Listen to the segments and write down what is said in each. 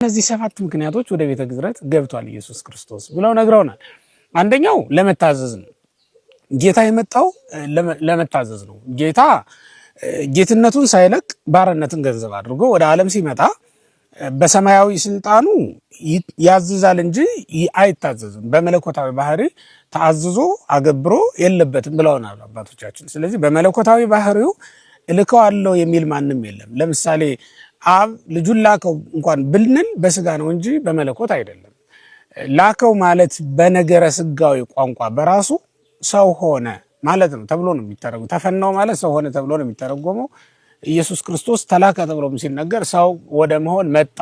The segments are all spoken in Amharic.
እነዚህ ሰባት ምክንያቶች ወደ ቤተ ግዝረት ገብቷል ኢየሱስ ክርስቶስ ብለው ነግረውናል። አንደኛው ለመታዘዝ ነው። ጌታ የመጣው ለመታዘዝ ነው። ጌታ ጌትነቱን ሳይለቅ ባርነትን ገንዘብ አድርጎ ወደ ዓለም ሲመጣ በሰማያዊ ስልጣኑ ያዝዛል እንጂ አይታዘዝም። በመለኮታዊ ባህሪ ተአዝዞ አገብሮ የለበትም ብለውናል አባቶቻችን። ስለዚህ በመለኮታዊ ባህሪው እልከዋለሁ የሚል ማንም የለም። ለምሳሌ አብ ልጁን ላከው እንኳን ብንል በስጋ ነው እንጂ በመለኮት አይደለም። ላከው ማለት በነገረ ስጋዊ ቋንቋ በራሱ ሰው ሆነ ማለት ነው ተብሎ ነው የሚተረጎመው። ተፈናው ማለት ሰው ሆነ ተብሎ ነው የሚተረጎመው። ኢየሱስ ክርስቶስ ተላከ ተብሎም ሲነገር ሰው ወደ መሆን መጣ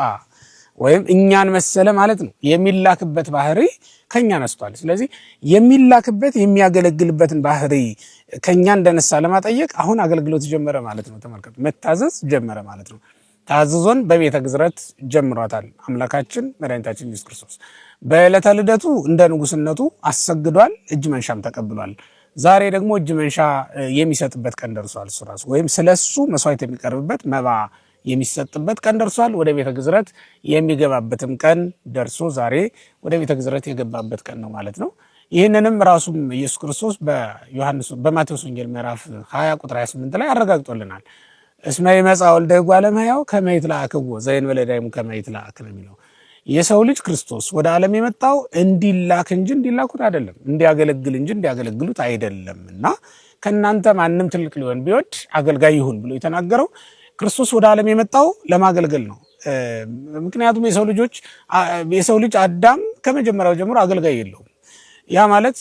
ወይም እኛን መሰለ ማለት ነው። የሚላክበት ባህሪ ከኛ ነስቷል። ስለዚህ የሚላክበት የሚያገለግልበትን ባህሪ ከኛ እንደነሳ ለማጠየቅ አሁን አገልግሎት ጀመረ ማለት ነው። ተመልከቱ፣ መታዘዝ ጀመረ ማለት ነው። ታዝዞን በቤተ ግዝረት ጀምሯታል አምላካችን መድኃኒታችን ኢየሱስ ክርስቶስ። በዕለተ ልደቱ እንደ ንጉስነቱ አሰግዷል፣ እጅ መንሻም ተቀብሏል። ዛሬ ደግሞ እጅ መንሻ የሚሰጥበት ቀን ደርሷል። እሱ ራሱ ወይም ስለሱ መስዋዕት የሚቀርብበት መባ የሚሰጥበት ቀን ደርሷል። ወደ ቤተ ግዝረት የሚገባበትም ቀን ደርሶ ዛሬ ወደ ቤተ ግዝረት የገባበት ቀን ነው ማለት ነው። ይህንንም ራሱም ኢየሱስ ክርስቶስ በማቴዎስ ወንጌል ምዕራፍ 20 ቁጥር 28 ላይ አረጋግጦልናል። እስመ ይመጽአ ወልደ እጓለ እመሕያው ከመ ይትለአክዎ ዘእንበለ ዳይሙ ከመ ይትለአክ ነው የሚለው። የሰው ልጅ ክርስቶስ ወደ ዓለም የመጣው እንዲላክ እንጂ እንዲላኩት አይደለም፣ እንዲያገለግል እንጂ እንዲያገለግሉት አይደለም። እና ከእናንተ ማንም ትልቅ ሊሆን ቢወድ አገልጋይ ይሁን ብሎ የተናገረው ክርስቶስ ወደ ዓለም የመጣው ለማገልገል ነው። ምክንያቱም የሰው ልጅ አዳም ከመጀመሪያው ጀምሮ አገልጋይ የለውም። ያ ማለት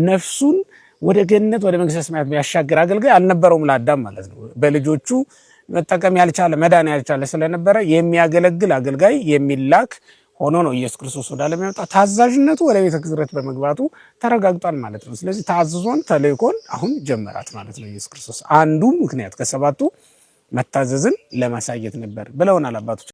ነፍሱን ወደ ገነት ወደ መንግሥተ ሰማያት ያሻገር አገልጋይ አልነበረውም ለአዳም ማለት ነው። በልጆቹ መጠቀም ያልቻለ መዳን ያልቻለ ስለነበረ የሚያገለግል አገልጋይ የሚላክ ሆኖ ነው ኢየሱስ ክርስቶስ ወደ ዓለም የመጣ። ታዛዥነቱ ወደ ቤተ ግዝረት በመግባቱ ተረጋግጧል ማለት ነው። ስለዚህ ታዝዞን ተልእኮን አሁን ጀመራት ማለት ነው ኢየሱስ ክርስቶስ። አንዱ ምክንያት ከሰባቱ መታዘዝን ለማሳየት ነበር ብለውናል አባቶች።